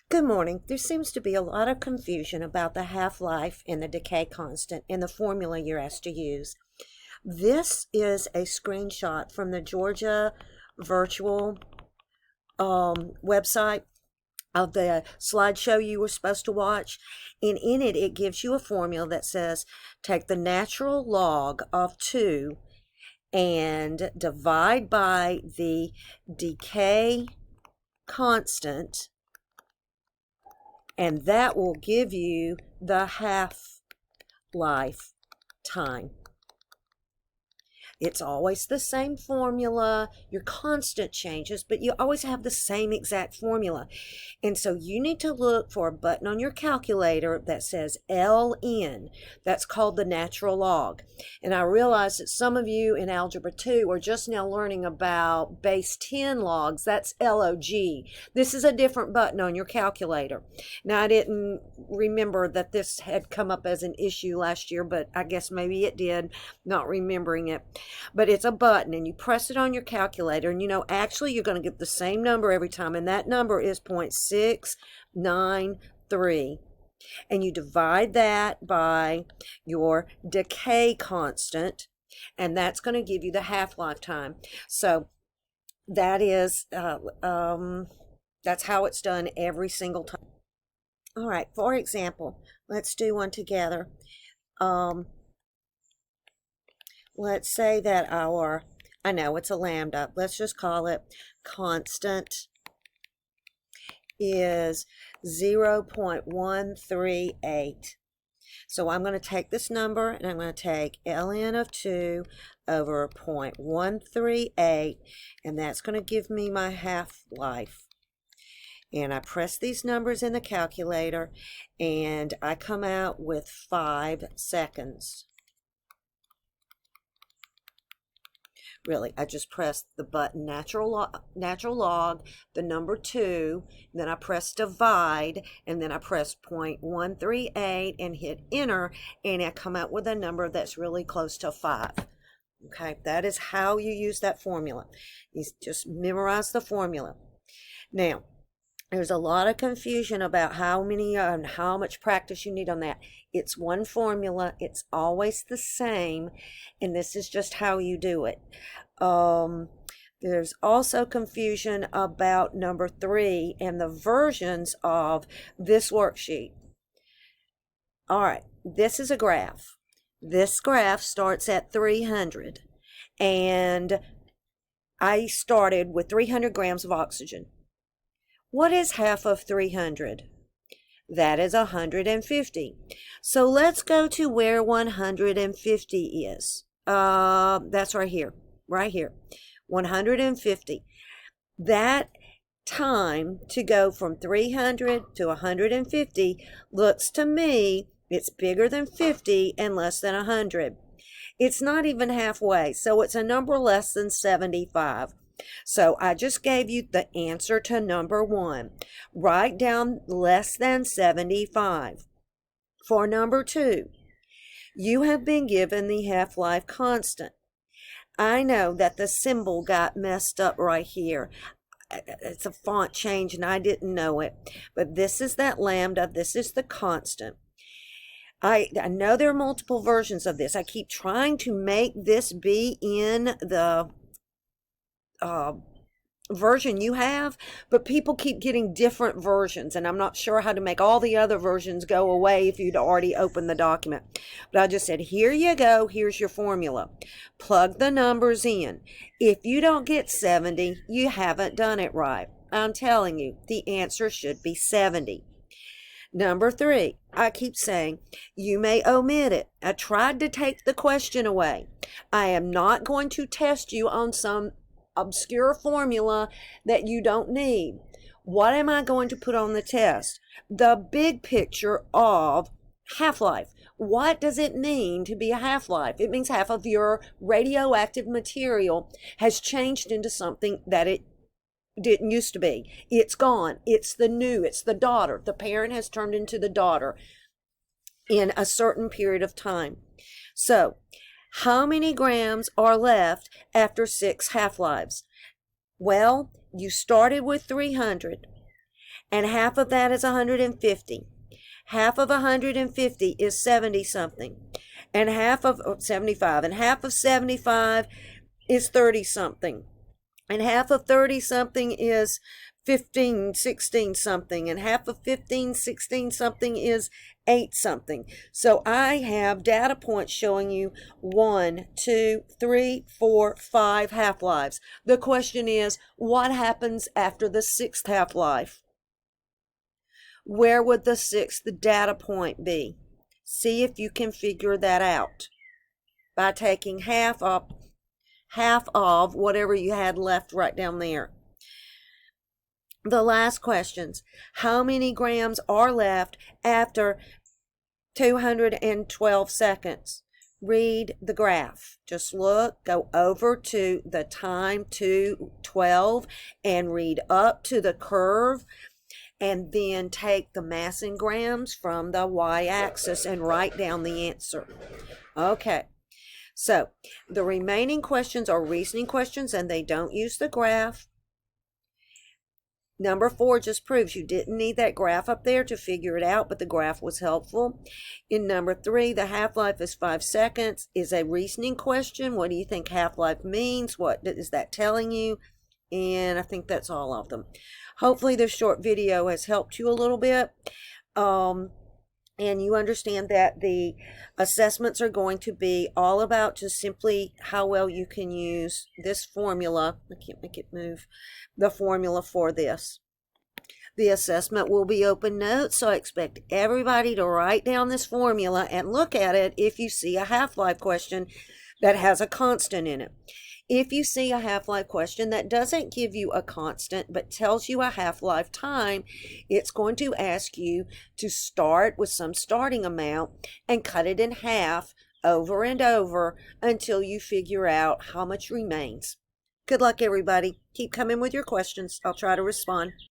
Good morning. There seems to be a lot of confusion about the half-life and the decay constant in the formula you're asked to use. This is a screenshot from the Georgia Virtual website of the slideshow you were supposed to watch. And in it, it gives you a formula that says take the natural log of 2 and divide by the decay constant, and that will give you the half-life time. It's always the same formula. Your constant changes, but you always have the same exact formula. And so you need to look for a button on your calculator that says LN. That's called the natural log. And I realize that some of you in Algebra 2 are just now learning about base 10 logs. That's LOG. This is a different button on your calculator. Now, I didn't remember that this had come up as an issue last year, but I guess maybe it did, not remembering it. But it's a button, and you press it on your calculator, and actually you're going to get the same number every time, and that number is 0.693. And you divide that by your decay constant, and that's going to give you the half-life time. So that is, that's how it's done every single time. All right, for example, let's do one together. Let's say that I know it's a lambda, let's just call it constant is 0.138. So I'm going to take this number and I'm going to take ln of 2 over 0.138, and that's going to give me my half-life. And I press these numbers in the calculator and I come out with 5 seconds. Really, I just pressed the button natural log, the number 2, and then I press divide, and then I press 0.138 and hit enter, and I come out with a number that's really close to 5. Okay, that is how you use that formula. You just memorize the formula. Now, there's a lot of confusion about how many and how much practice you need on that. It's one formula. It's always the same, and this is just how you do it. There's also confusion about number 3 and the versions of this worksheet. All right, this is a graph. This graph starts at 300, and I started with 300 grams of oxygen. What is half of 300? That is 150. So let's go to where 150 is. That's right here, 150. That time to go from 300 to 150 looks to me, it's bigger than 50 and less than 100. It's not even halfway, so it's a number less than 75. So I just gave you the answer to number 1. Write down less than 75. For number 2, you have been given the half-life constant. I know that the symbol got messed up right here. It's a font change and I didn't know it. But this is that lambda. This is the constant. I know there are multiple versions of this. I keep trying to make this be in the version you have, but people keep getting different versions, and I'm not sure how to make all the other versions go away if you'd already opened the document. But I just said, here you go, here's your formula. Plug the numbers in. If you don't get 70, you haven't done it right. I'm telling you, the answer should be 70. Number 3, I keep saying, you may omit it. I tried to take the question away. I am not going to test you on some obscure formula that you don't need. What am I going to put on the test? The big picture of half-life. What does it mean to be a half-life? It means half of your radioactive material has changed into something that it didn't used to be. It's gone. It's the new. It's the daughter. The parent has turned into the daughter in a certain period of time. So, how many grams are left after 6 half-lives? Well, you started with 300. and half of that is 150. Half of 150 is 70 something, and half of 75, and half of 75 is 30 something, and half of 30 something is 15, 16 something, and half of 15, 16 something is 8 something. So I have data points showing you 1, 2, 3, 4, 5 half-lives. The question is, what happens after the 6th half-life? Where would the 6th data point be? See if you can figure that out by taking half of whatever you had left right down there. The last questions. How many grams are left after 212 seconds? Read the graph. Just look, go over to the time 212 and read up to the curve, and then take the mass in grams from the y-axis and write down the answer. Okay. So the remaining questions are reasoning questions, and they don't use the graph. Number 4 just proves you didn't need that graph up there to figure it out, but the graph was helpful. In number 3, the half-life is 5 seconds is a reasoning question. What do you think half-life means? What is that telling you? And I think that's all of them. Hopefully this short video has helped you a little bit. And you understand that the assessments are going to be all about just simply how well you can use this formula. I can't make it move. The formula for this. The assessment will be open notes, so I expect everybody to write down this formula and look at it if you see a half-life question that has a constant in it. If you see a half-life question that doesn't give you a constant but tells you a half-life time, it's going to ask you to start with some starting amount and cut it in half over and over until you figure out how much remains. Good luck, everybody. Keep coming with your questions. I'll try to respond.